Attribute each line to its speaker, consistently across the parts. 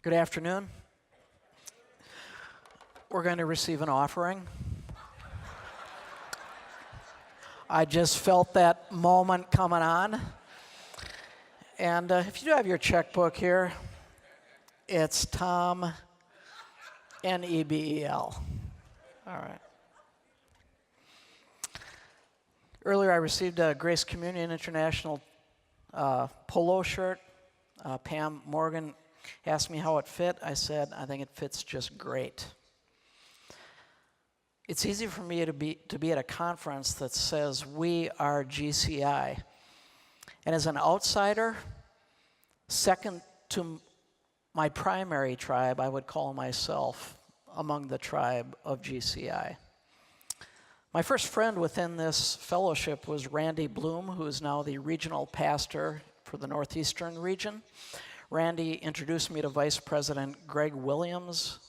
Speaker 1: Good afternoon. We're going to receive an offering. I just felt that moment coming on. And if you do have your checkbook here, it's Tom, Nebel. All right. Earlier I received a Grace Communion International polo shirt. Pam Morgan asked me how it fit. I said, I think it fits just great. It's easy for me to be at a conference that says we are GCI. And as an outsider, second to my primary tribe, I would call myself among the tribe of GCI. My first friend within this fellowship was Randy Bloom, who is now the regional pastor for the Northeastern region. Randy introduced me to Vice President Greg Williams.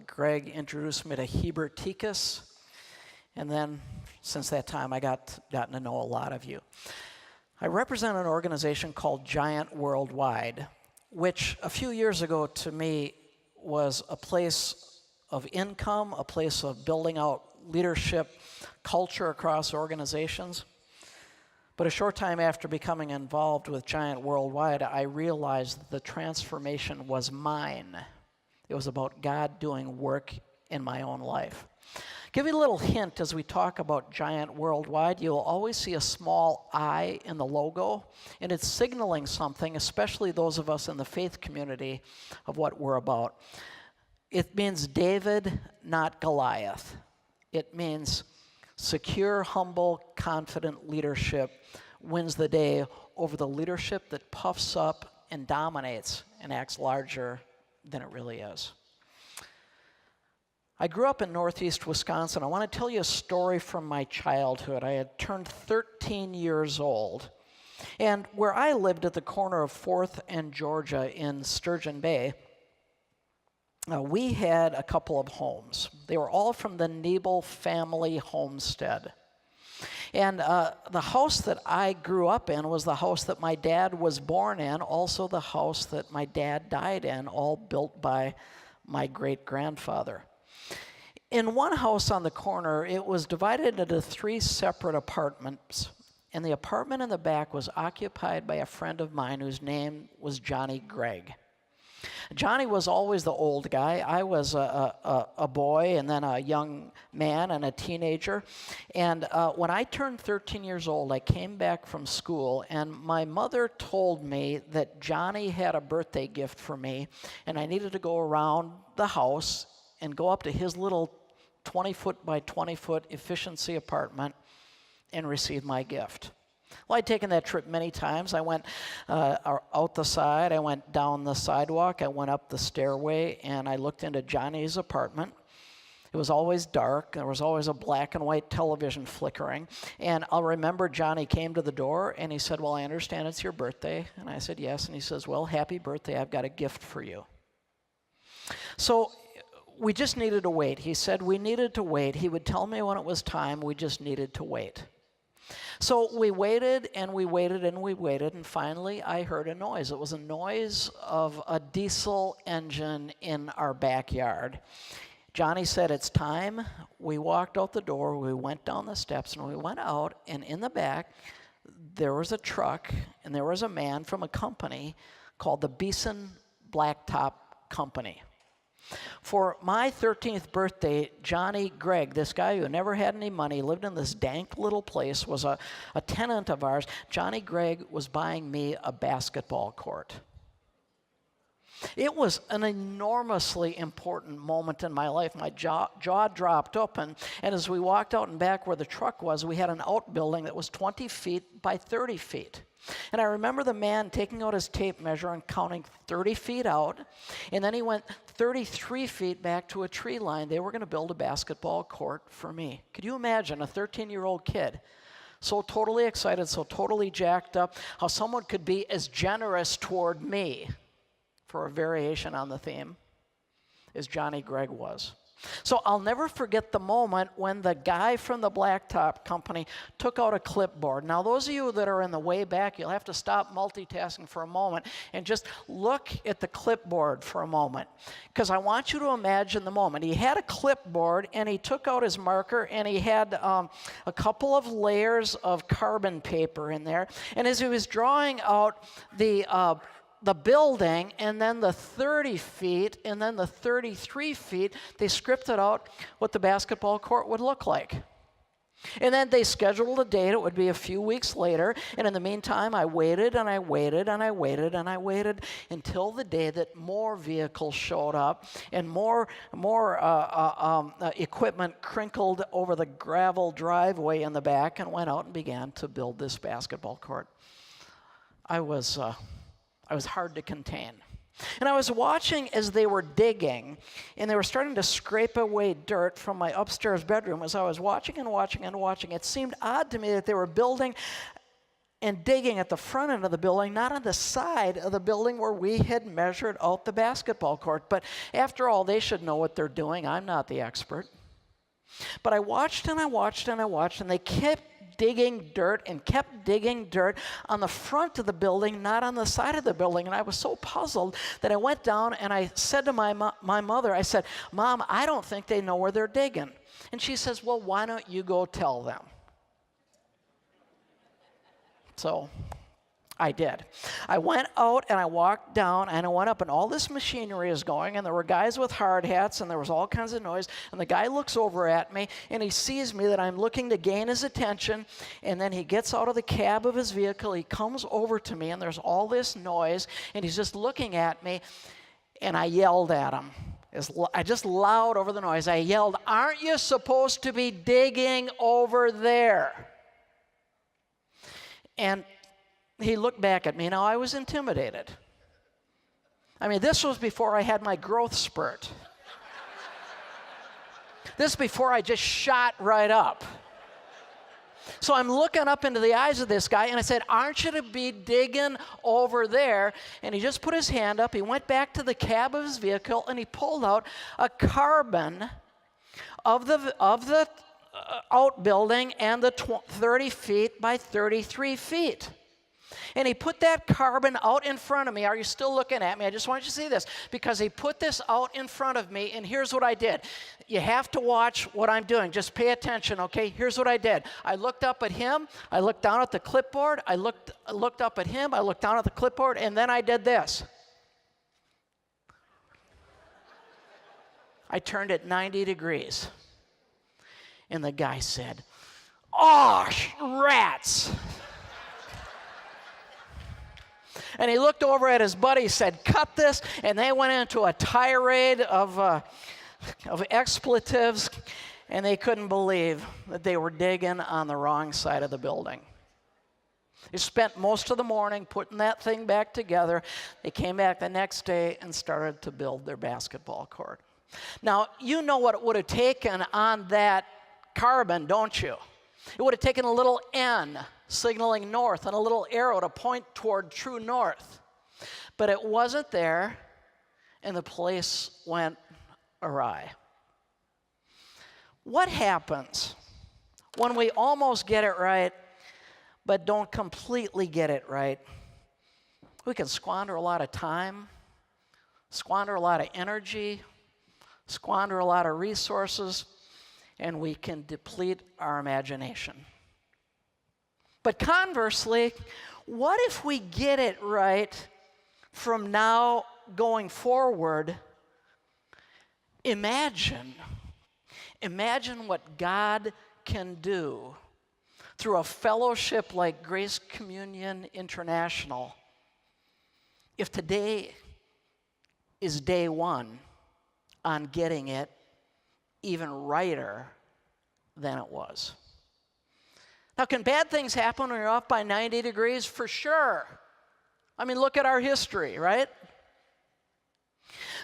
Speaker 1: Greg introduced me to Heber Tikas. And then, since that time, I gotten to know a lot of you. I represent an organization called Giant Worldwide, which a few years ago to me was a place of income, a place of building out leadership culture across organizations. But a short time after becoming involved with Giant Worldwide, I realized that the transformation was mine. It was about God doing work in my own life. Give you a little hint as we talk about Giant Worldwide. You'll always see a small I in the logo, and it's signaling something, especially those of us in the faith community, of what we're about. It means David, not Goliath. It means secure, humble, confident leadership wins the day over the leadership that puffs up and dominates and acts larger than it really is. I grew up in northeast Wisconsin. I want to tell you a story from my childhood. I had turned 13 years old. And where I lived at the corner of 4th and Georgia in Sturgeon Bay, we had a couple of homes. They were all from the Nebel family homestead. And the house that I grew up in was the house that my dad was born in, also the house that my dad died in, all built by my great-grandfather. In one house on the corner, it was divided into 3 separate apartments, and the apartment in the back was occupied by a friend of mine whose name was Johnny Gregg. Johnny was always the old guy. I was a boy and then a young man and a teenager. And when I turned 13 years old, I came back from school, and my mother told me that Johnny had a birthday gift for me, and I needed to go around the house and go up to his little 20-foot by 20-foot efficiency apartment and receive my gift. Well, I'd taken that trip many times. I went out the side, I went down the sidewalk, I went up the stairway, and I looked into Johnny's apartment. It was always dark. There was always a black and white television flickering. And I'll remember Johnny came to the door, and he said, well, I understand it's your birthday. And I said, yes. And he says, well, happy birthday. I've got a gift for you. So we just needed to wait. He said we needed to wait. He would tell me when it was time. We just needed to wait. So we waited and we waited and we waited, and finally I heard a noise. It was a noise of a diesel engine in our backyard. Johnny said, it's time. We walked out the door, we went down the steps, and we went out, and in the back there was a truck, and there was a man from a company called the Beeson Blacktop Company. For my 13th birthday, Johnny Gregg, this guy who never had any money, lived in this dank little place, was a tenant of ours. Johnny Gregg was buying me a basketball court. It was an enormously important moment in my life. My jaw dropped open, and as we walked out and back where the truck was, we had an outbuilding that was 20 feet by 30 feet. And I remember the man taking out his tape measure and counting 30 feet out, and then he went 33 feet back to a tree line. They were going to build a basketball court for me. Could you imagine a 13-year-old kid so totally excited, so totally jacked up, how someone could be as generous toward me, for a variation on the theme, as Johnny Gregg was? So I'll never forget the moment when the guy from the blacktop company took out a clipboard. Now, those of you that are in the way back, you'll have to stop multitasking for a moment and just look at the clipboard for a moment, because I want you to imagine the moment. He had a clipboard, and he took out his marker, and he had a couple of layers of carbon paper in there. And as he was drawing out the building, and then the 30 feet, and then the 33 feet, they scripted out what the basketball court would look like. And then they scheduled a date. It would be a few weeks later. And in the meantime, I waited, and I waited, and I waited, and I waited until the day that more vehicles showed up, and more equipment crinkled over the gravel driveway in the back and went out and began to build this basketball court. I was hard to contain. And I was watching as they were digging, and they were starting to scrape away dirt from my upstairs bedroom. As I was watching and watching and watching, it seemed odd to me that they were building and digging at the front end of the building, not on the side of the building where we had measured out the basketball court. But after all, they should know what they're doing. I'm not the expert. But I watched and I watched and I watched, and they kept digging dirt and kept digging dirt on the front of the building, not on the side of the building. And I was so puzzled that I went down and I said to my mother, I said, "Mom, I don't think they know where they're digging." And she says, "Well, why don't you go tell them?" So I did. I went out and I walked down and I went up, and all this machinery is going, and there were guys with hard hats, and there was all kinds of noise, and the guy looks over at me and he sees me that I'm looking to gain his attention, and then he gets out of the cab of his vehicle, he comes over to me, and there's all this noise, and he's just looking at me, and I yelled at him. I just loud over the noise. I yelled, "Aren't you supposed to be digging over there?" And he looked back at me. Now, I was intimidated. I mean, this was before I had my growth spurt. This before I just shot right up. So I'm looking up into the eyes of this guy, and I said, "Aren't you to be digging over there?" And he just put his hand up. He went back to the cab of his vehicle, and he pulled out a carbon of the outbuilding and the 30 feet by 33 feet. And he put that carbon out in front of me. Are you still looking at me? I just want you to see this, because he put this out in front of me, and here's what I did. You have to watch what I'm doing. Just pay attention, okay? Here's what I did. I looked up at him. I looked down at the clipboard. I looked up at him. I looked down at the clipboard, and then I did this. I turned it 90 degrees. And the guy said, "Oh, rats." And he looked over at his buddy, said, "Cut this," and they went into a tirade of expletives, and they couldn't believe that they were digging on the wrong side of the building. They spent most of the morning putting that thing back together. They came back the next day and started to build their basketball court. Now, you know what it would have taken on that carbon, don't you? It would have taken a little N signaling north and a little arrow to point toward true north. But it wasn't there, and the place went awry. What happens when we almost get it right, but don't completely get it right? We can squander a lot of time, squander a lot of energy, squander a lot of resources, and we can deplete our imagination. But conversely, what if we get it right from now going forward? Imagine what God can do through a fellowship like Grace Communion International if today is day one on getting it even righter than it was. Now, can bad things happen when you're off by 90 degrees? For sure. I mean, look at our history, right?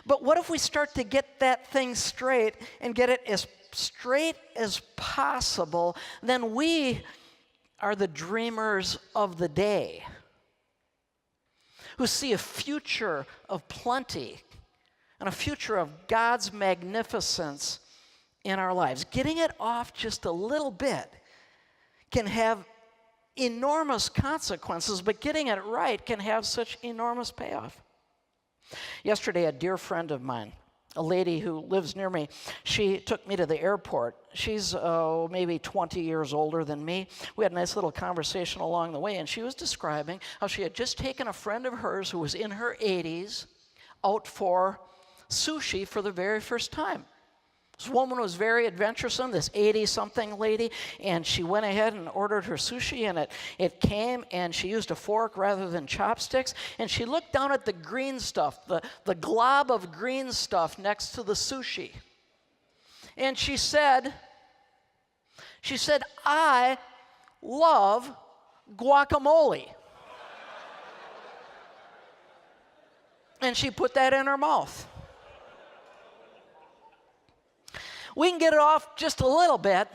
Speaker 1: But what if we start to get that thing straight and get it as straight as possible? Then we are the dreamers of the day who see a future of plenty and a future of God's magnificence in our lives. Getting it off just a little bit can have enormous consequences, but getting it right can have such enormous payoff. Yesterday, a dear friend of mine, a lady who lives near me, she took me to the airport. She's maybe 20 years older than me. We had a nice little conversation along the way, and she was describing how she had just taken a friend of hers who was in her 80s out for sushi for the very first time. This woman was very adventuresome, this 80-something lady, and she went ahead and ordered her sushi, and it came, and she used a fork rather than chopsticks, and she looked down at the green stuff, the glob of green stuff next to the sushi. And she said, I love guacamole. And she put that in her mouth. We can get it off just a little bit,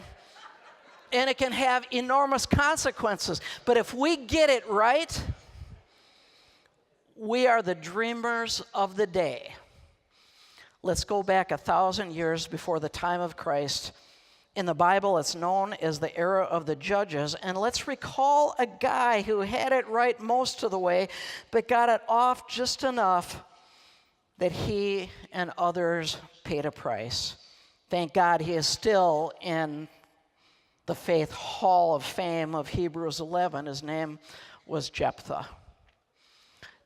Speaker 1: and it can have enormous consequences. But if we get it right, we are the dreamers of the day. Let's go back 1,000 years before the time of Christ. In the Bible, it's known as the era of the Judges. And let's recall a guy who had it right most of the way, but got it off just enough that he and others paid a price. Thank God he is still in the Faith Hall of Fame of Hebrews 11. His name was Jephthah.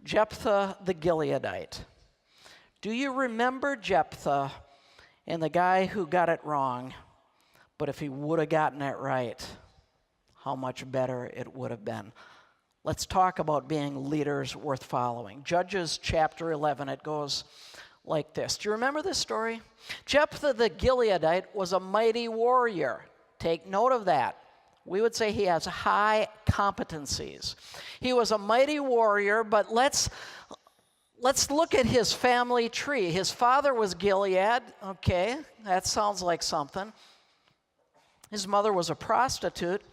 Speaker 1: Jephthah the Gileadite. Do you remember Jephthah and the guy who got it wrong? But if he would have gotten it right, how much better it would have been. Let's talk about being leaders worth following. Judges chapter 11, it goes like this. Do you remember this story? Jephthah the Gileadite was a mighty warrior. Take note of that. We would say he has high competencies. He was a mighty warrior, but let's look at his family tree. His father was Gilead. Okay, that sounds like something. His mother was a prostitute.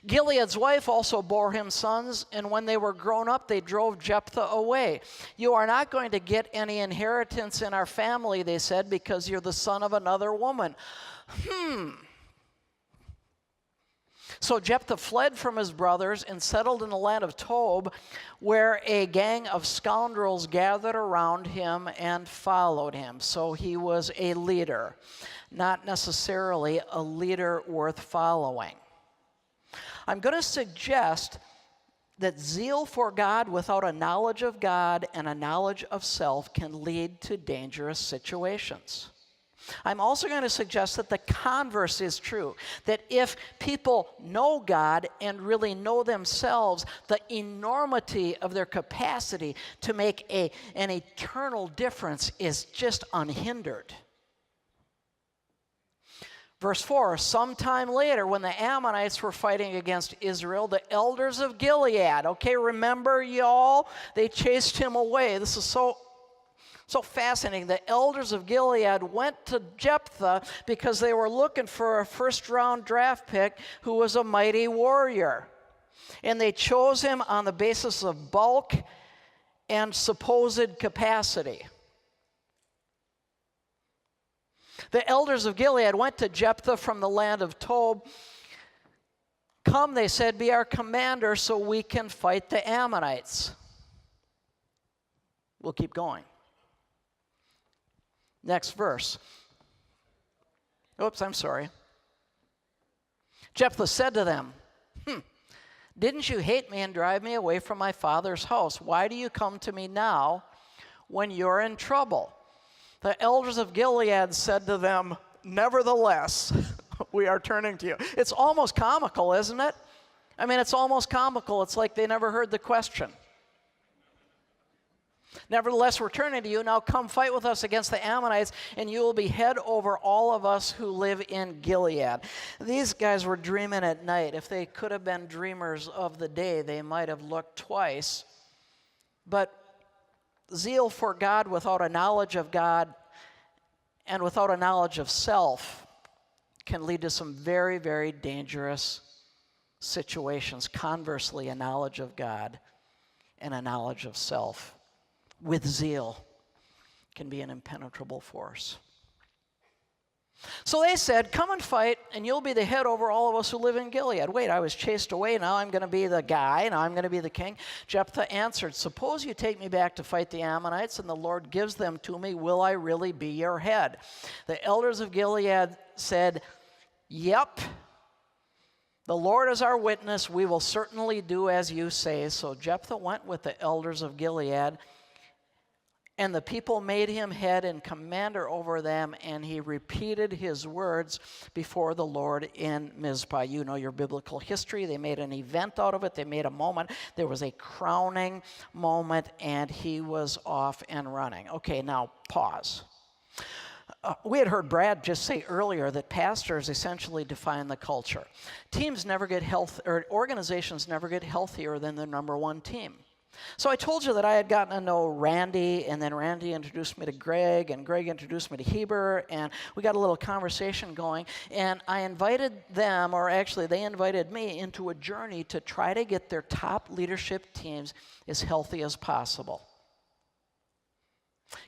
Speaker 1: Gilead's wife also bore him sons, and when they were grown up, they drove Jephthah away. You are not going to get any inheritance in our family, they said, because you're the son of another woman. So Jephthah fled from his brothers and settled in the land of Tob, where a gang of scoundrels gathered around him and followed him. So he was a leader, not necessarily a leader worth following. I'm going to suggest that zeal for God without a knowledge of God and a knowledge of self can lead to dangerous situations. I'm also going to suggest that the converse is true, that if people know God and really know themselves, the enormity of their capacity to make an eternal difference is just unhindered. Verse 4, sometime later when the Ammonites were fighting against Israel, the elders of Gilead, okay, remember y'all? They chased him away. This is so fascinating. The elders of Gilead went to Jephthah because they were looking for a first-round draft pick who was a mighty warrior. And they chose him on the basis of bulk and supposed capacity. The elders of Gilead went to Jephthah from the land of Tob. Come, they said, be our commander so we can fight the Ammonites. We'll keep going. Next verse. Oops, I'm sorry. Jephthah said to them, didn't you hate me and drive me away from my father's house? Why do you come to me now when you're in trouble? The elders of Gilead said to them, nevertheless, we are turning to you. It's almost comical, isn't it? I mean, it's almost comical. It's like they never heard the question. Nevertheless, we're turning to you. Now come fight with us against the Ammonites, and you will be head over all of us who live in Gilead. These guys were dreaming at night. If they could have been dreamers of the day, they might have looked twice. But zeal for God without a knowledge of God and without a knowledge of self can lead to some very, very dangerous situations. Conversely, a knowledge of God and a knowledge of self with zeal can be an impenetrable force. So they said, come and fight, and you'll be the head over all of us who live in Gilead. Wait, I was chased away, now I'm going to be the guy, now I'm going to be the king. Jephthah answered, suppose you take me back to fight the Ammonites, and the Lord gives them to me, will I really be your head? The elders of Gilead said, yep, the Lord is our witness, we will certainly do as you say. So Jephthah went with the elders of Gilead, and the people made him head and commander over them, and he repeated his words before the Lord in Mizpah. You know your biblical history. They made an event out of it. They made a moment. There was a crowning moment, and he was off and running. Okay, now pause. We had heard Brad just say earlier that pastors essentially define the culture. Teams never get or organizations never get healthier than the number one team. So I told you that I had gotten to know Randy, and then Randy introduced me to Greg, and Greg introduced me to Heber, and we got a little conversation going, and I invited them, or actually they invited me, into a journey to try to get their top leadership teams as healthy as possible.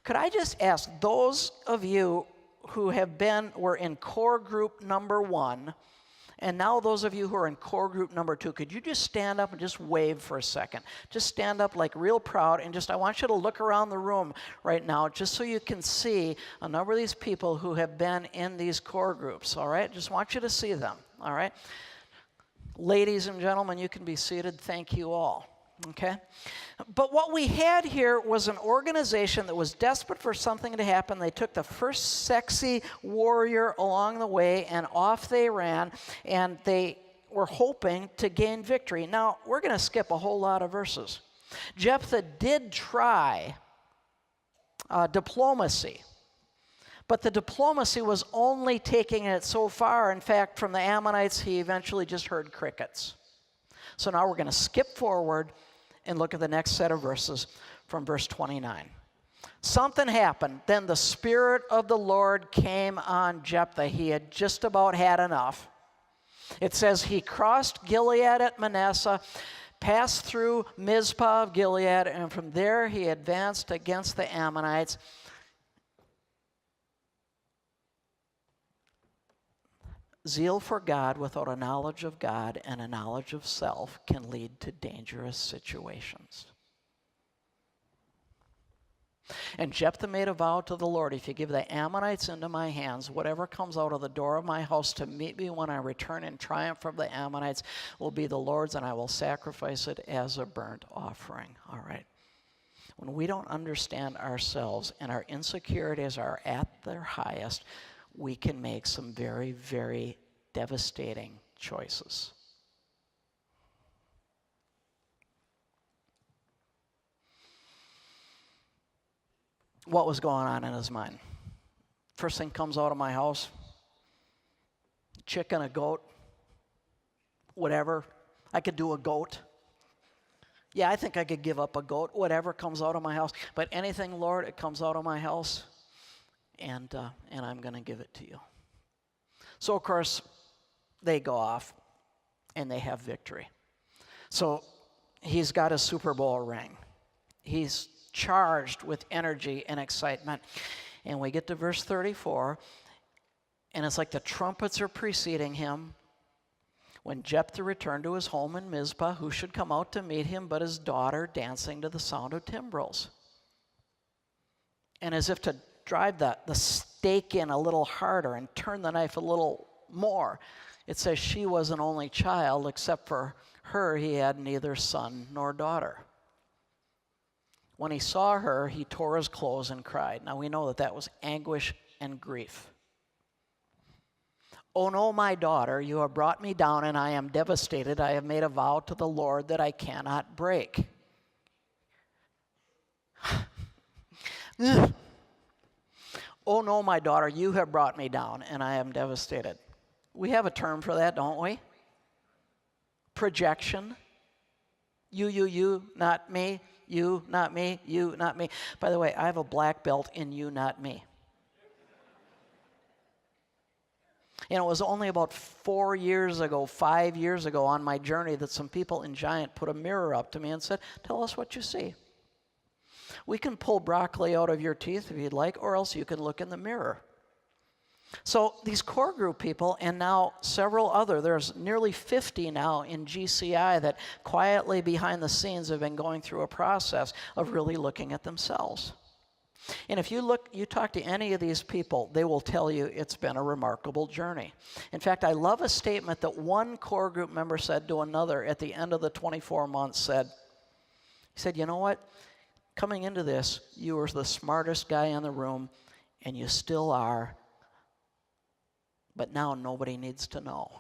Speaker 1: Could I just ask those of you who were in core group number 1, and now those of you who are in core group number 2, could you just stand up and just wave for a second? Just stand up like real proud, and I want you to look around the room right now just so you can see a number of these people who have been in these core groups, all right? Just want you to see them, all right? Ladies and gentlemen, you can be seated. Thank you all. Okay? But what we had here was an organization that was desperate for something to happen. They took the first sexy warrior along the way, and off they ran, and they were hoping to gain victory. Now, we're going to skip a whole lot of verses. Jephthah did try diplomacy, but the diplomacy was only taking it so far. In fact, from the Ammonites, he eventually just heard crickets. So now we're going to skip forward and look at the next set of verses from verse 29. Something happened. Then the Spirit of the Lord came on Jephthah. He had just about had enough. It says he crossed Gilead at Manasseh, passed through Mizpah of Gilead, and from there he advanced against the Ammonites. Zeal for God without a knowledge of God and a knowledge of self can lead to dangerous situations. And Jephthah made a vow to the Lord, if you give the Ammonites into my hands, whatever comes out of the door of my house to meet me when I return in triumph from the Ammonites will be the Lord's, and I will sacrifice it as a burnt offering. All right. When we don't understand ourselves and our insecurities are at their highest, we can make some very, very devastating choices. What was going on in his mind? First thing comes out of my house, chicken, a goat, whatever. I could do a goat. Yeah, I think I could give up a goat, whatever comes out of my house. But anything, Lord, it comes out of my house, and I'm going to give it to you. So, of course, they go off, and they have victory. So he's got a Super Bowl ring. He's charged with energy and excitement. And we get to verse 34, and it's like the trumpets are preceding him. When Jephthah returned to his home in Mizpah, who should come out to meet him but his daughter dancing to the sound of timbrels? And as if to drive the stake in a little harder and turn the knife a little more, it says she was an only child. Except for her, he had neither son nor daughter. When he saw her, he tore his clothes and cried. Now we know that was anguish and grief. Oh no, my daughter, you have brought me down, and I am devastated. I have made a vow to the Lord that I cannot break. Oh no, my daughter, you have brought me down, and I am devastated. We have a term for that, don't we? Projection. You, not me. You, not me. You, not me. By the way, I have a black belt in you, not me. You know, it was only about 5 years ago on my journey that some people in Giant put a mirror up to me and said, tell us what you see. We can pull broccoli out of your teeth if you'd like, or else you can look in the mirror. So these core group people, and now several other, there's nearly 50 now in GCI that quietly behind the scenes have been going through a process of really looking at themselves. And if you talk to any of these people, they will tell you it's been a remarkable journey. In fact, I love a statement that one core group member said to another at the end of the 24 months. He said, you know what? Coming into this, you were the smartest guy in the room, and you still are, but now nobody needs to know.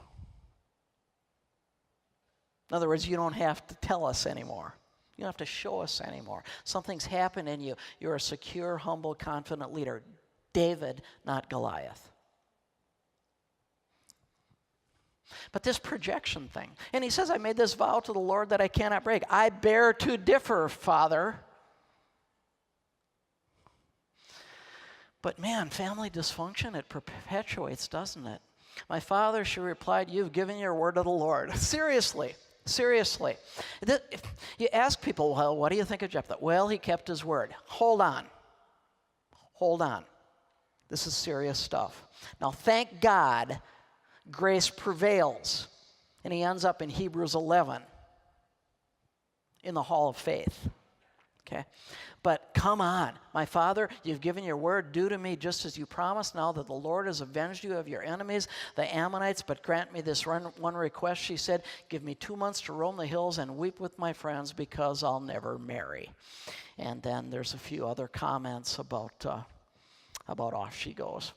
Speaker 1: In other words, you don't have to tell us anymore. You don't have to show us anymore. Something's happened in you. You're a secure, humble, confident leader. David, not Goliath. But this projection thing. And he says, I made this vow to the Lord that I cannot break. I bear to differ, Father. But man, family dysfunction, it perpetuates, doesn't it? My father, she replied, you've given your word to the Lord. Seriously. If you ask people, well, what do you think of Jephthah? Well, he kept his word. Hold on. This is serious stuff. Now, thank God, grace prevails. And he ends up in Hebrews 11 in the hall of faith. Okay? But come on, my father, you've given your word due to me just as you promised. Now that the Lord has avenged you of your enemies, the Ammonites, but grant me this one request. She said, give me 2 months to roam the hills and weep with my friends because I'll never marry. And then there's a few other comments about off she goes.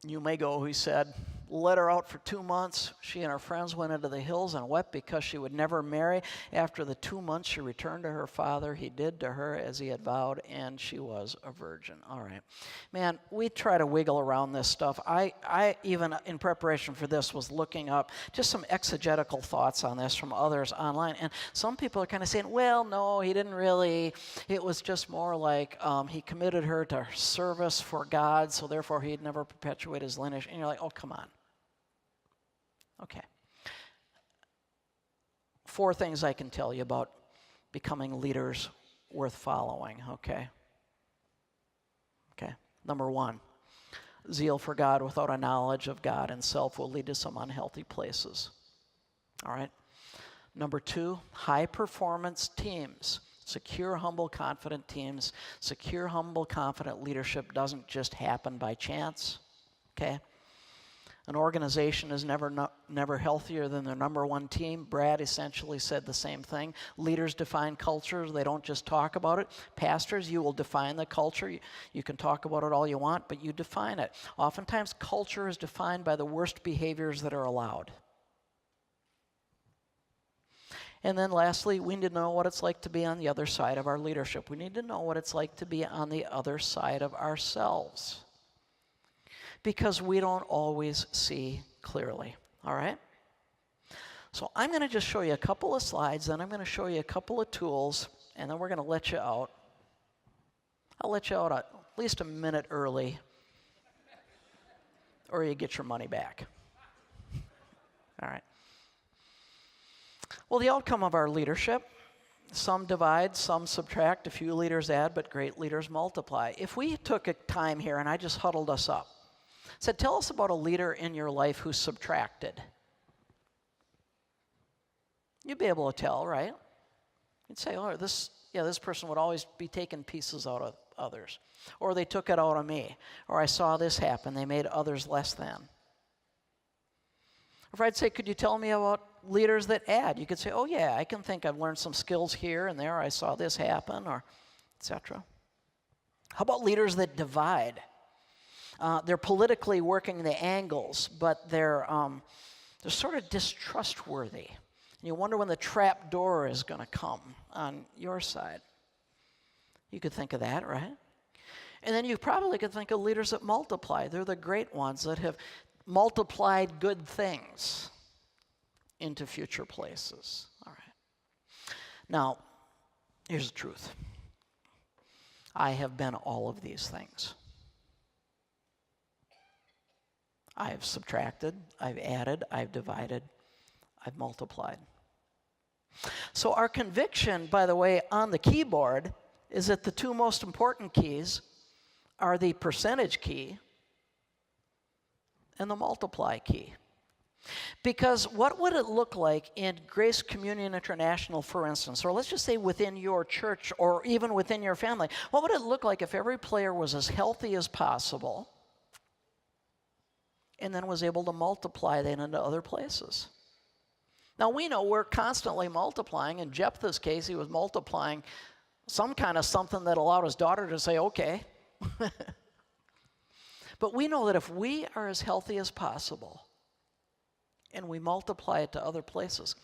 Speaker 1: You may go, he said. Let her out for 2 months. She and her friends went into the hills and wept because she would never marry. After the 2 months, she returned to her father. He did to her as he had vowed, and she was a virgin. All right. Man, we try to wiggle around this stuff. I even, in preparation for this, was looking up just some exegetical thoughts on this from others online. And some people are kind of saying, well, no, he didn't really. It was just more like he committed her to service for God, so therefore he'd never perpetuate his lineage. And you're like, oh, come on. Okay. 4 things I can tell you about becoming leaders worth following, okay? Number 1, zeal for God without a knowledge of God and self will lead to some unhealthy places. All right? Number 2, high performance teams. Secure, humble, confident teams. Secure, humble, confident leadership doesn't just happen by chance, okay? An organization is never healthier than their number one team. Brad essentially said the same thing. Leaders define cultures. They don't just talk about it. Pastors, you will define the culture. You can talk about it all you want, but you define it. Oftentimes, culture is defined by the worst behaviors that are allowed. And then lastly, we need to know what it's like to be on the other side of our leadership. We need to know what it's like to be on the other side of ourselves, because we don't always see clearly, all right? So I'm going to just show you a couple of slides, then I'm going to show you a couple of tools, and then we're going to let you out. I'll let you out at least a minute early, or you get your money back. All right. Well, the outcome of our leadership, some divide, some subtract, a few leaders add, but great leaders multiply. If we took a time here and I just huddled us up, said, tell us about a leader in your life who subtracted. You'd be able to tell, right? You'd say, oh, this person would always be taking pieces out of others. Or they took it out of me. Or I saw this happen. They made others less than. If I'd say, could you tell me about leaders that add? You could say, oh yeah, I can think I've learned some skills here and there. I saw this happen, or etc. How about leaders that divide? They're politically working the angles, but they're sort of distrustworthy. And you wonder when the trap door is going to come on your side. You could think of that, right? And then you probably could think of leaders that multiply. They're the great ones that have multiplied good things into future places. All right. Now, here's the truth. I have been all of these things. I've subtracted, I've added, I've divided, I've multiplied. So our conviction, by the way, on the keyboard is that the two most important keys are the percentage key and the multiply key. Because what would it look like in Grace Communion International, for instance, or let's just say within your church or even within your family, what would it look like if every player was as healthy as possible and then was able to multiply that into other places? Now, we know we're constantly multiplying. In Jephthah's case, he was multiplying some kind of something that allowed his daughter to say, okay. But we know that if we are as healthy as possible and we multiply it to other places,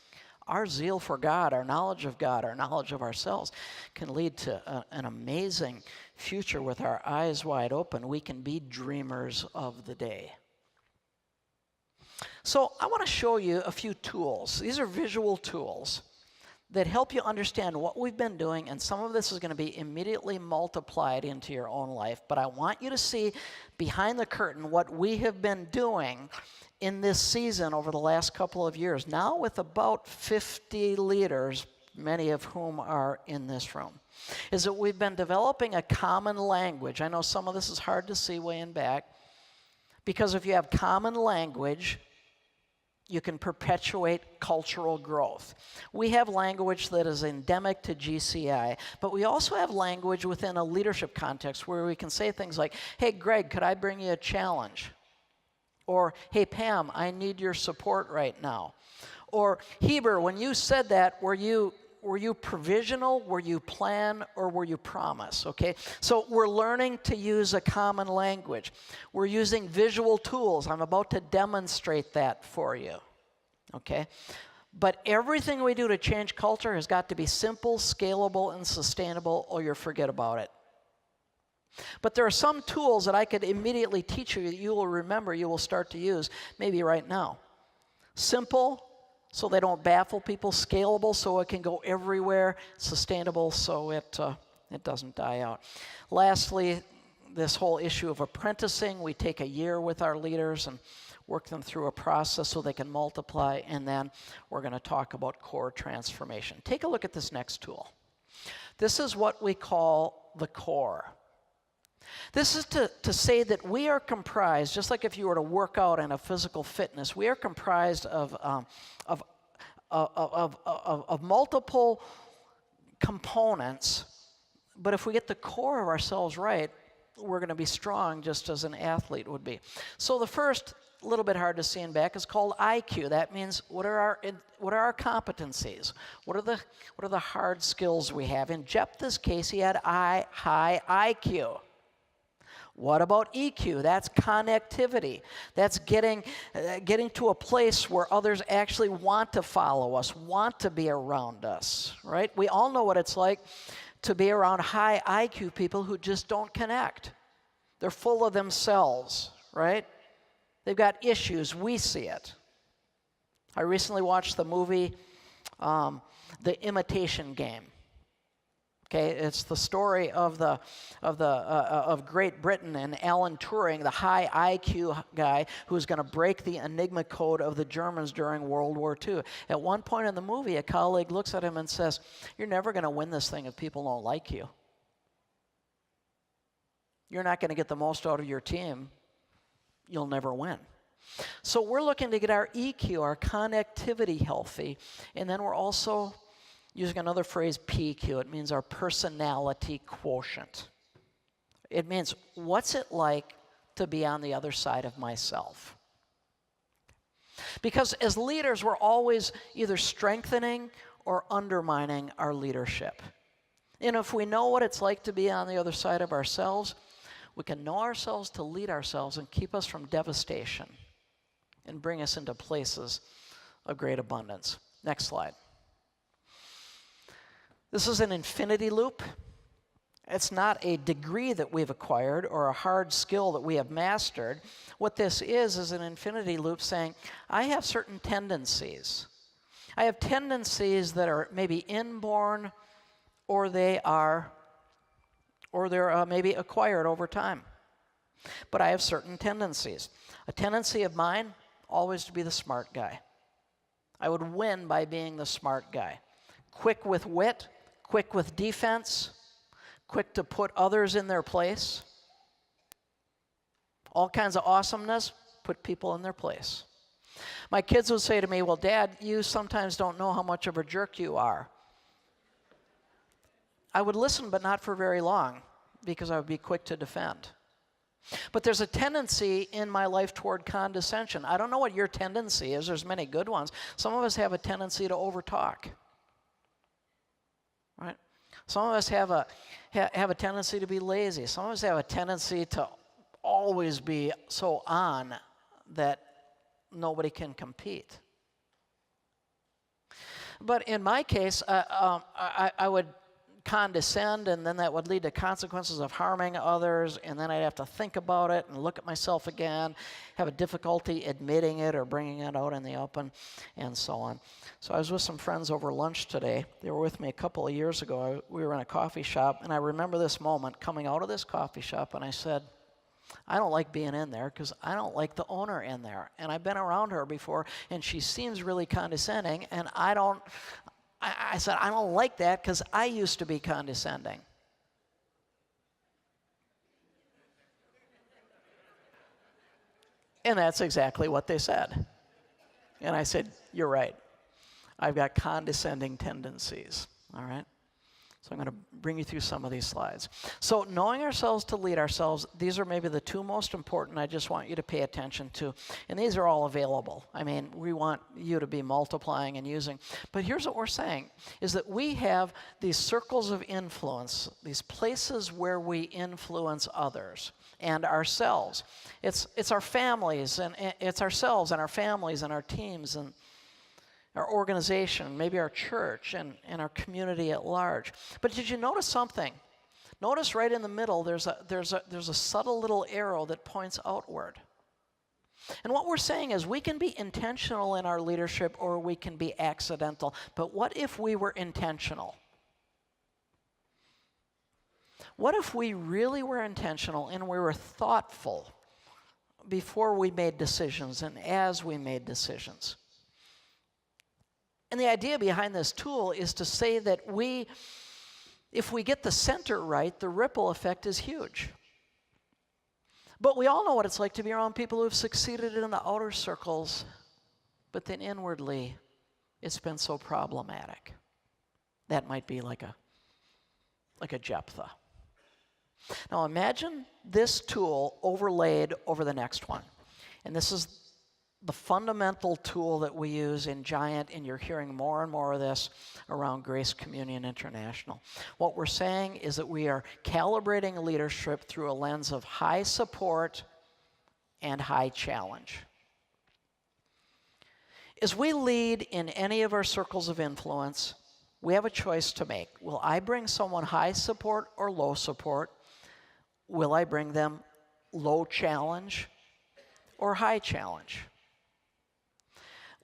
Speaker 1: our zeal for God, our knowledge of God, our knowledge of ourselves can lead to an amazing future with our eyes wide open. We can be dreamers of the day. So I want to show you a few tools. These are visual tools that help you understand what we've been doing, and some of this is going to be immediately multiplied into your own life. But I want you to see behind the curtain what we have been doing in this season over the last couple of years, now with about 50 leaders, many of whom are in this room, is that we've been developing a common language. I know some of this is hard to see way in back, because if you have common language, you can perpetuate cultural growth. We have language that is endemic to GCI, but we also have language within a leadership context where we can say things like, hey, Greg, could I bring you a challenge? Or, hey, Pam, I need your support right now. Or, Heber, when you said that, were you provisional, were you plan, or were you promise? Okay, so we're learning to use a common language. We're using visual tools. I'm about to demonstrate that for you. Okay, but everything we do to change culture has got to be simple, scalable, and sustainable, or you'll forget about it. But there are some tools that I could immediately teach you that you will remember, you will start to use maybe right now. Simple, so they don't baffle people. Scalable, so it can go everywhere. Sustainable, so it doesn't die out. Lastly, this whole issue of apprenticing. We take a year with our leaders and work them through a process so they can multiply, and then we're going to talk about core transformation. Take a look at this next tool. This is what we call the core. This is to say that we are comprised, just like if you were to work out in a physical fitness, we are comprised of multiple components, but if we get the core of ourselves right, we're going to be strong just as an athlete would be. So the first, a little bit hard to see in back, is called IQ. That means what are our competencies? What are the hard skills we have? In Jephthah's case, he had high IQ. What about EQ? That's connectivity. That's getting to a place where others actually want to follow us, want to be around us, right? We all know what it's like to be around high IQ people who just don't connect. They're full of themselves, right? They've got issues. We see it. I recently watched the movie The Imitation Game. Okay, it's the story of Great Britain and Alan Turing, the high IQ guy who's going to break the Enigma code of the Germans during World War II. At one point in the movie, a colleague looks at him and says, "You're never going to win this thing if people don't like you. You're not going to get the most out of your team. You'll never win." So we're looking to get our EQ, our connectivity, healthy, and then we're also using another phrase, PQ. It means our personality quotient. It means, what's it like to be on the other side of myself? Because as leaders, we're always either strengthening or undermining our leadership. And if we know what it's like to be on the other side of ourselves, we can know ourselves to lead ourselves and keep us from devastation and bring us into places of great abundance. Next slide. This is an infinity loop. It's not a degree that we've acquired or a hard skill that we have mastered. What this is an infinity loop saying, I have certain tendencies. I have tendencies that are maybe inborn, or they're maybe acquired over time. But I have certain tendencies. A tendency of mine, always to be the smart guy. I would win by being the smart guy. Quick with wit, quick with defense, quick to put others in their place. All kinds of awesomeness, put people in their place. My kids would say to me, well, Dad, you sometimes don't know how much of a jerk you are. I would listen, but not for very long, because I would be quick to defend. But there's a tendency in my life toward condescension. I don't know what your tendency is. There's many good ones. Some of us have a tendency to overtalk. Right? Some of us have a tendency to be lazy. Some of us have a tendency to always be so on that nobody can compete. But in my case, I would condescend, and then that would lead to consequences of harming others, and then I'd have to think about it and look at myself again, have a difficulty admitting it or bringing it out in the open, and so on. So I was with some friends over lunch today. They were with me a couple of years ago. We were in a coffee shop, and I remember this moment coming out of this coffee shop, and I said, I don't like being in there because I don't like the owner in there. And I've been around her before, and she seems really condescending, and I said, I don't like that because I used to be condescending. And that's exactly what they said. And I said, you're right. I've got condescending tendencies, all right? So I'm going to bring you through some of these slides. So knowing ourselves to lead ourselves, these are maybe the two most important I just want you to pay attention to. And these are all available. I mean, we want you to be multiplying and using. But here's what we're saying, is that we have these circles of influence, these places where we influence others and ourselves. It's our families, and it's ourselves and our families and our teams and our organization, maybe our church, and our community at large. But did you notice something? Notice right in the middle, there's a subtle little arrow that points outward. And what we're saying is we can be intentional in our leadership or we can be accidental. But what if we were intentional? What if we really were intentional and we were thoughtful before we made decisions and as we made decisions? And the idea behind this tool is to say that if we get the center right, the ripple effect is huge. But we all know what it's like to be around people who have succeeded in the outer circles, but then inwardly, it's been so problematic. That might be like a Jephthah. Now imagine this tool overlaid over the next one. And this is the fundamental tool that we use in Giant, and you're hearing more and more of this around Grace Communion International. What we're saying is that we are calibrating leadership through a lens of high support and high challenge. As we lead in any of our circles of influence, we have a choice to make. Will I bring someone high support or low support? Will I bring them low challenge or high challenge?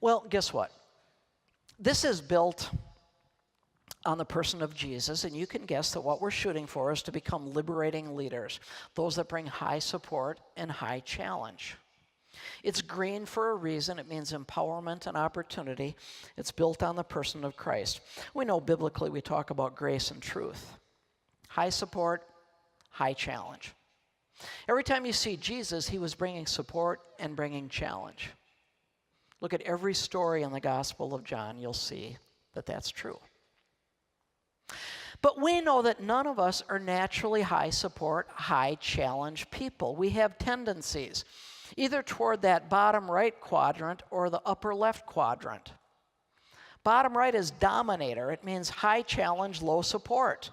Speaker 1: Well, guess what? This is built on the person of Jesus, and you can guess that what we're shooting for is to become liberating leaders, those that bring high support and high challenge. It's green for a reason. It means empowerment and opportunity. It's built on the person of Christ. We know biblically we talk about grace and truth. High support, high challenge. Every time you see Jesus, he was bringing support and bringing challenge. Look at every story in the Gospel of John, you'll see that that's true. But we know that none of us are naturally high support, high challenge people. We have tendencies, either toward that bottom right quadrant or the upper left quadrant. Bottom right is dominator. It means high challenge, low support.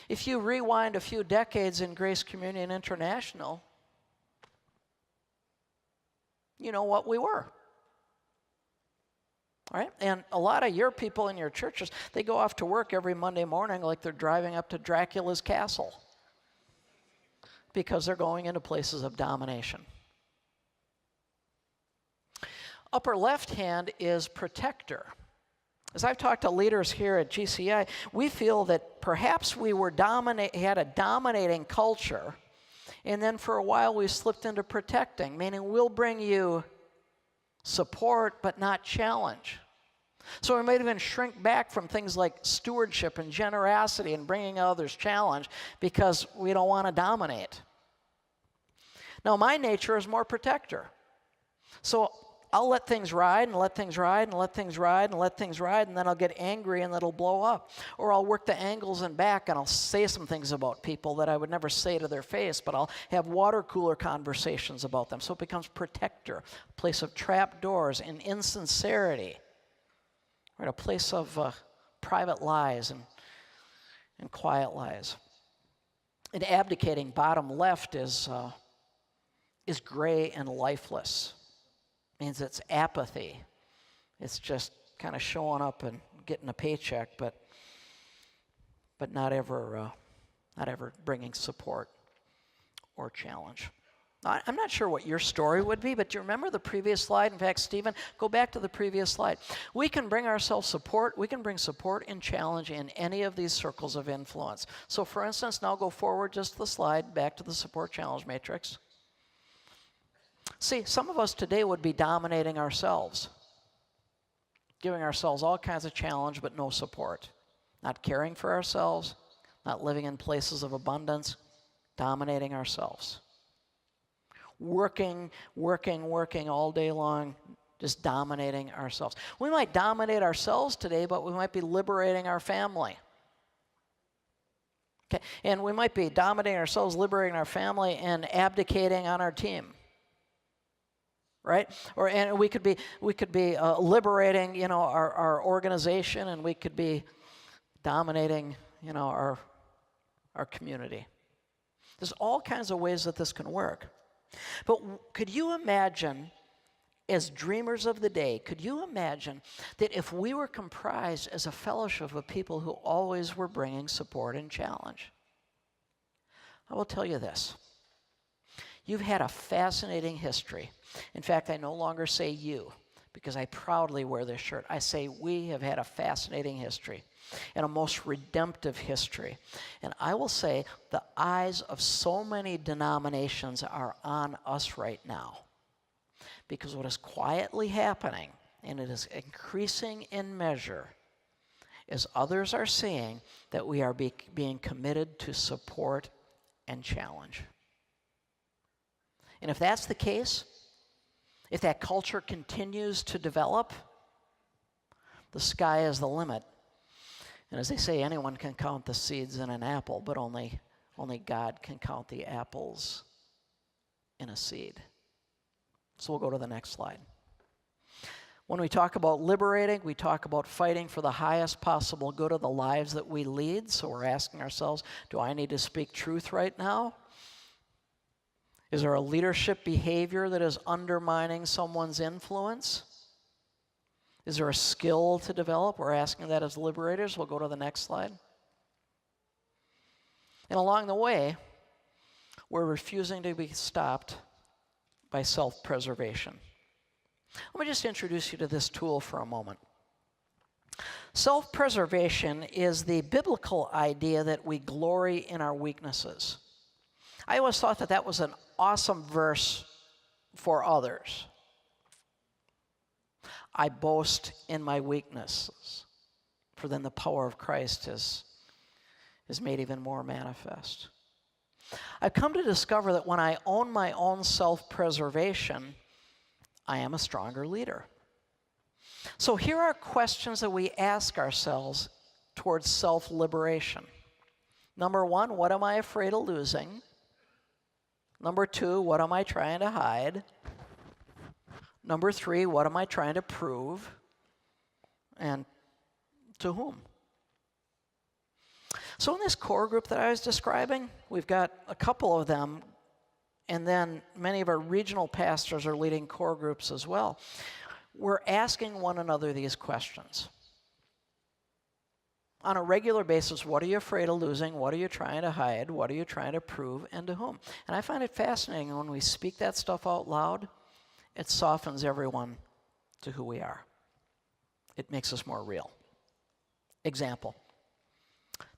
Speaker 1: If you rewind a few decades in Grace Communion International, you know what we were. All right? And a lot of your people in your churches, they go off to work every Monday morning like they're driving up to Dracula's castle because they're going into places of domination. Upper left hand is protector. As I've talked to leaders here at GCI, we feel that perhaps we had a dominating culture, and then for a while we slipped into protecting, meaning we'll bring you support but not challenge. So we might even shrink back from things like stewardship and generosity and bringing others challenge because we don't want to dominate. Now, my nature is more protector. So I'll let things ride and let things ride and let things ride and let things ride, and then I'll get angry and it'll blow up. Or I'll work the angles and back and I'll say some things about people that I would never say to their face, but I'll have water cooler conversations about them. So it becomes protector, a place of trap doors and insincerity, right? A place of private lies and quiet lies. And abdicating, bottom left, is gray and lifeless. Means it's apathy. It's just kind of showing up and getting a paycheck, but not ever bringing support or challenge. Now, I'm not sure what your story would be, but do you remember the previous slide? In fact, Stephen, go back to the previous slide. We can bring ourselves support. We can bring support and challenge in any of these circles of influence. So, for instance, now go forward just the slide back to the support challenge matrix. See, some of us today would be dominating ourselves, giving ourselves all kinds of challenge but no support, not caring for ourselves, not living in places of abundance, dominating ourselves. Working all day long, just dominating ourselves. We might dominate ourselves today, but we might be liberating our family. Okay? And we might be dominating ourselves, liberating our family, and abdicating on our team. Right? And we could be liberating, our organization, and we could be dominating, our community. There's all kinds of ways that this can work. But could you imagine, as dreamers of the day, could you imagine that if we were comprised as a fellowship of people who always were bringing support and challenge? I will tell you this. You've had a fascinating history. In fact, I no longer say you, because I proudly wear this shirt. I say we have had a fascinating history and a most redemptive history. And I will say the eyes of so many denominations are on us right now, because what is quietly happening, and it is increasing in measure, is others are seeing that we are being committed to support and challenge. And if that's the case, if that culture continues to develop, the sky is the limit. And as they say, anyone can count the seeds in an apple, but only God can count the apples in a seed. So we'll go to the next slide. When we talk about liberating, we talk about fighting for the highest possible good of the lives that we lead. So we're asking ourselves, do I need to speak truth right now? Is there a leadership behavior that is undermining someone's influence? Is there a skill to develop? We're asking that as liberators. We'll go to the next slide. And along the way, we're refusing to be stopped by self-preservation. Let me just introduce you to this tool for a moment. Self-preservation is the biblical idea that we glory in our weaknesses. I always thought that was an awesome verse for others. I boast in my weaknesses, for then the power of Christ is made even more manifest. I've come to discover that when I own my own self-preservation, I am a stronger leader. So here are questions that we ask ourselves towards self-liberation. Number one, what am I afraid of losing? Number two, what am I trying to hide? Number three, what am I trying to prove? And to whom? So in this core group that I was describing, we've got a couple of them, and then many of our regional pastors are leading core groups as well. We're asking one another these questions. On a regular basis, what are you afraid of losing? What are you trying to hide? What are you trying to prove? And to whom? And I find it fascinating when we speak that stuff out loud, it softens everyone to who we are. It makes us more real. Example.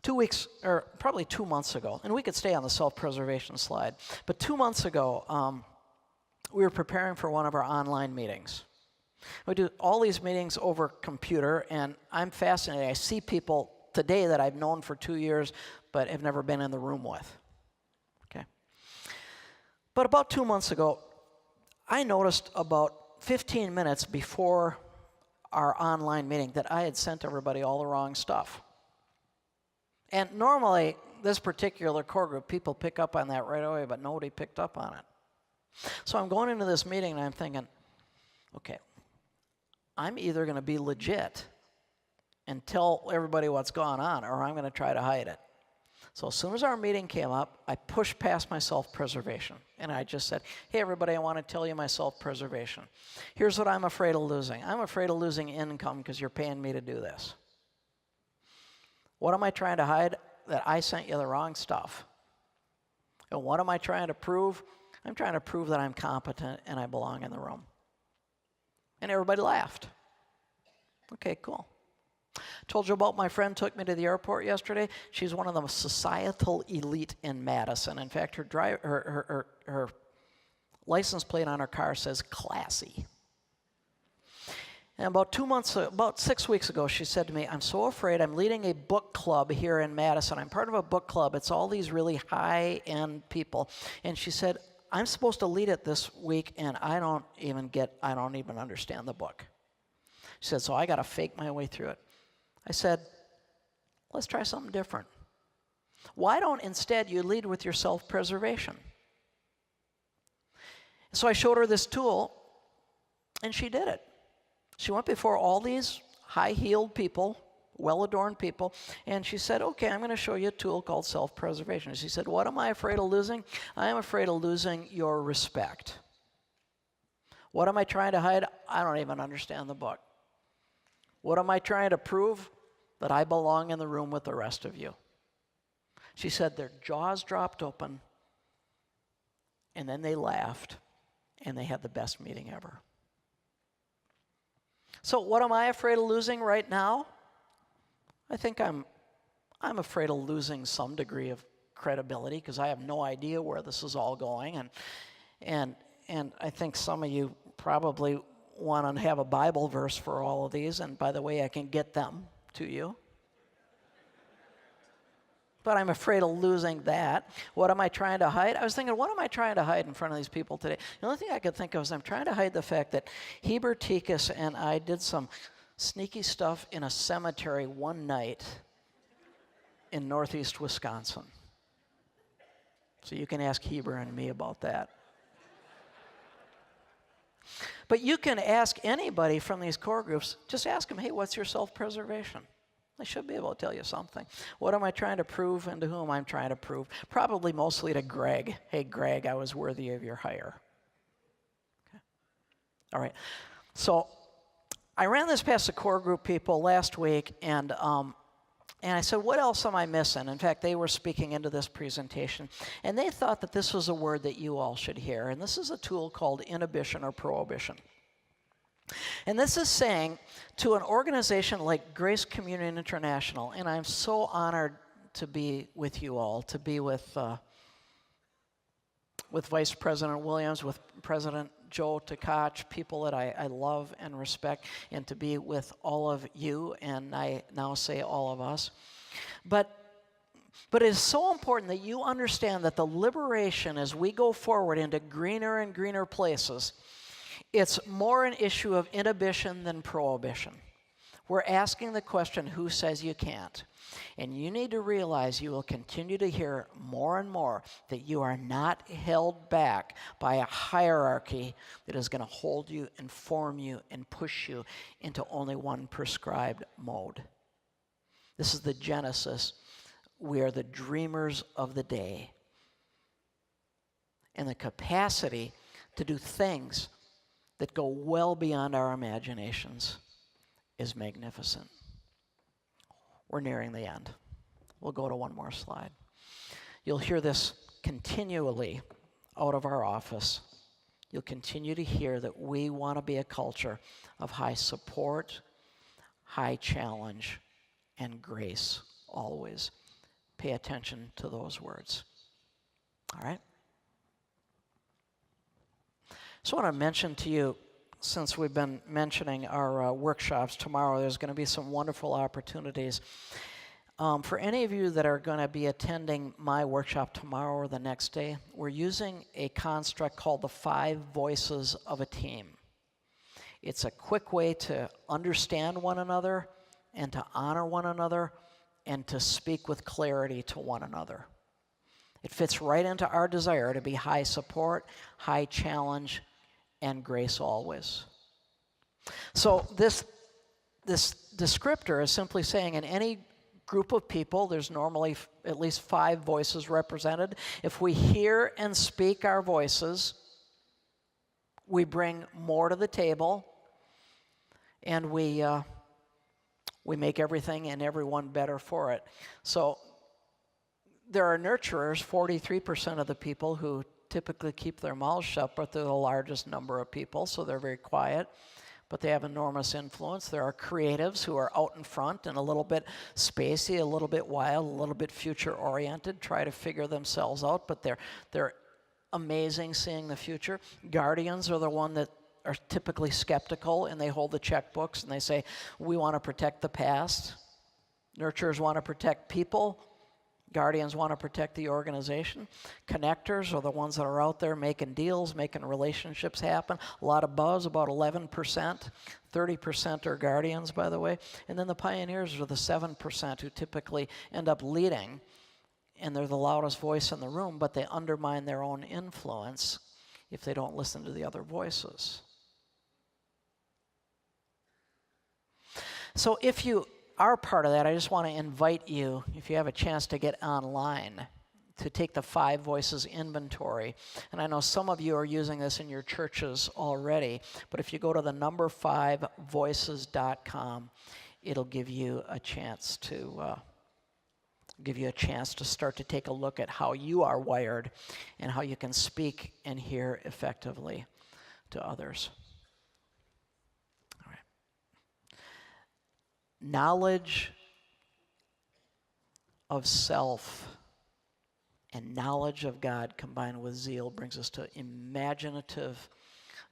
Speaker 1: 2 weeks, or probably 2 months ago, and we could stay on the self-preservation slide, but 2 months ago, we were preparing for one of our online meetings. We do all these meetings over computer, and I'm fascinated. I see people today that I've known for 2 years but have never been in the room with. Okay. But about 2 months ago, I noticed about 15 minutes before our online meeting that I had sent everybody all the wrong stuff. And normally, this particular core group, people pick up on that right away, but nobody picked up on it. So I'm going into this meeting and I'm thinking, okay, I'm either going to be legit and tell everybody what's going on, or I'm going to try to hide it. So as soon as our meeting came up, I pushed past my self-preservation. And I just said, hey, everybody, I want to tell you my self-preservation. Here's what I'm afraid of losing. I'm afraid of losing income because you're paying me to do this. What am I trying to hide? That I sent you the wrong stuff. And what am I trying to prove? I'm trying to prove that I'm competent and I belong in the room. And everybody laughed. Okay, cool. Told you about my friend took me to the airport yesterday. She's one of the societal elite in Madison. In fact, her license plate on her car says classy. And about 6 weeks ago, she said to me, I'm so afraid. I'm leading a book club here in Madison. I'm part of a book club. It's all these really high-end people. And she said, I'm supposed to lead it this week, and I don't even understand the book. She said, so I got to fake my way through it. I said, let's try something different. Why don't instead you lead with your self-preservation? So I showed her this tool, and she did it. She went before all these high-heeled people, well-adorned people, and she said, okay, I'm going to show you a tool called self-preservation. She said, what am I afraid of losing? I am afraid of losing your respect. What am I trying to hide? I don't even understand the book. What am I trying to prove? That I belong in the room with the rest of you. She said their jaws dropped open, and then they laughed, and they had the best meeting ever. So what am I afraid of losing right now? I think I'm afraid of losing some degree of credibility because I have no idea where this is all going, and I think some of you probably want to have a Bible verse for all of these, and by the way, I can get them to you. But I'm afraid of losing that. What am I trying to hide? I was thinking, what am I trying to hide in front of these people today? The only thing I could think of is I'm trying to hide the fact that Heber Tikas and I did some sneaky stuff in a cemetery one night in northeast Wisconsin. So you can ask Heber and me about that. But you can ask anybody from these core groups, just ask them, hey, what's your self-preservation? They should be able to tell you something. What am I trying to prove and to whom I'm trying to prove? Probably mostly to Greg. Hey, Greg, I was worthy of your hire. Okay. All right. So I ran this past the core group people last week, and I said, what else am I missing? In fact, they were speaking into this presentation, and they thought that this was a word that you all should hear, and this is a tool called inhibition or prohibition. And this is saying to an organization like Grace Communion International, and I'm so honored to be with you all, to be with Vice President Williams, with President Joe Tkach, people that I love and respect, and to be with all of you, and I now say all of us. But it is so important that you understand that the liberation as we go forward into greener and greener places, it's more an issue of inhibition than prohibition. We're asking the question, who says you can't? And you need to realize you will continue to hear more and more that you are not held back by a hierarchy that is going to hold you and form you and push you into only one prescribed mode. This is the genesis. We are the dreamers of the day. And the capacity to do things that go well beyond our imaginations is magnificent. We're nearing the end. We'll go to one more slide. You'll hear this continually out of our office. You'll continue to hear that we want to be a culture of high support, high challenge, and grace always. Pay attention to those words. All right? So I want to mention to you since we've been mentioning our workshops tomorrow, there's going to be some wonderful opportunities. For any of you that are going to be attending my workshop tomorrow or the next day, we're using a construct called the 5 voices of a team. It's a quick way to understand one another and to honor one another and to speak with clarity to one another. It fits right into our desire to be high support, high challenge, and grace always. So this descriptor is simply saying in any group of people, there's normally at least 5 voices represented. If we hear and speak our voices, we bring more to the table, and we make everything and everyone better for it. So there are nurturers, 43% of the people who typically keep their mouths shut, but they're the largest number of people, so they're very quiet, but they have enormous influence. There are creatives who are out in front and a little bit spacey, a little bit wild, a little bit future-oriented, try to figure themselves out, but they're amazing seeing the future. Guardians are the one that are typically skeptical, and they hold the checkbooks and they say, we want to protect the past. Nurturers want to protect people. Guardians want to protect the organization. Connectors are the ones that are out there making deals, making relationships happen. A lot of buzz, about 11%. 30% are guardians, by the way. And then the pioneers are the 7% who typically end up leading, and they're the loudest voice in the room, but they undermine their own influence if they don't listen to the other voices. So if you are part of that, I just want to invite you, if you have a chance to get online, to take the 5 voices inventory. And I know some of you are using this in your churches already, but if you go to the number 5voices.com, it'll give you a chance to start to take a look at how you are wired and how you can speak and hear effectively to others. All right. Knowledge of self and knowledge of God combined with zeal brings us to imaginative,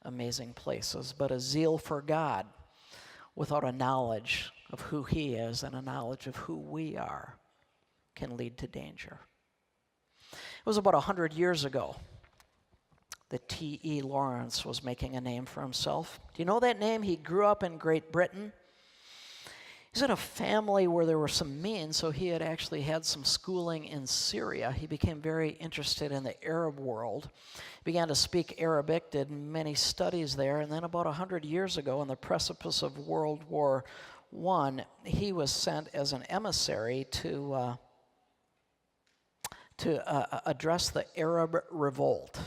Speaker 1: amazing places. But a zeal for God without a knowledge of who He is and a knowledge of who we are can lead to danger. It was about 100 years ago that T.E. Lawrence was making a name for himself. Do you know that name? He grew up in Great Britain. He's in a family where there were some means, so he had actually had some schooling in Syria. He became very interested in the Arab world, began to speak Arabic, did many studies there, and then about 100 years ago, on the precipice of World War I, he was sent as an emissary to address the Arab revolt.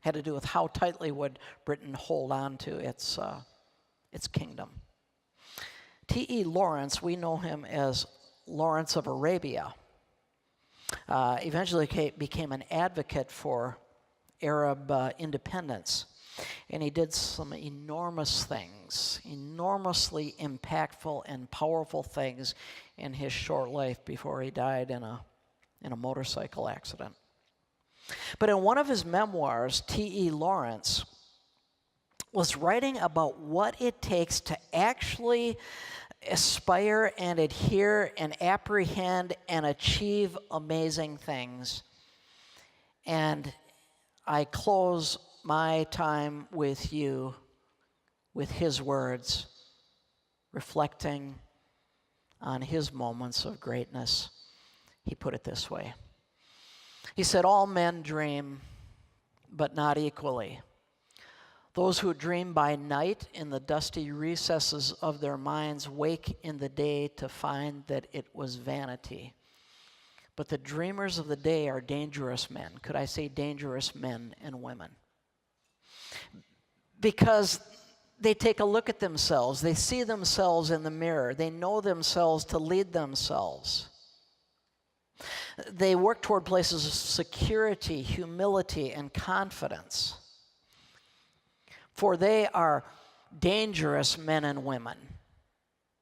Speaker 1: Had to do with how tightly would Britain hold on to its kingdom. T.E. Lawrence, we know him as Lawrence of Arabia, eventually became an advocate for Arab independence. And he did some enormous things, enormously impactful and powerful things in his short life before he died in a motorcycle accident. But in one of his memoirs, T.E. Lawrence was writing about what it takes to actually aspire and adhere and apprehend and achieve amazing things. And I close my time with you with his words, reflecting on his moments of greatness. He put it this way. He said, "All men dream, but not equally. Those who dream by night in the dusty recesses of their minds wake in the day to find that it was vanity. But the dreamers of the day are dangerous men." Could I say dangerous men and women? Because they take a look at themselves. They see themselves in the mirror. They know themselves to lead themselves. They work toward places of security, humility, and confidence. For they are dangerous men and women,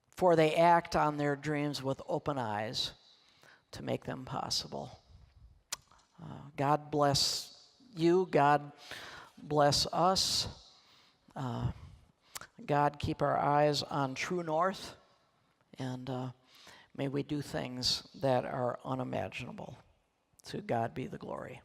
Speaker 1: for they act on their dreams with open eyes to make them possible. God bless you. God bless us. God, keep our eyes on true north, and may we do things that are unimaginable. To God be the glory.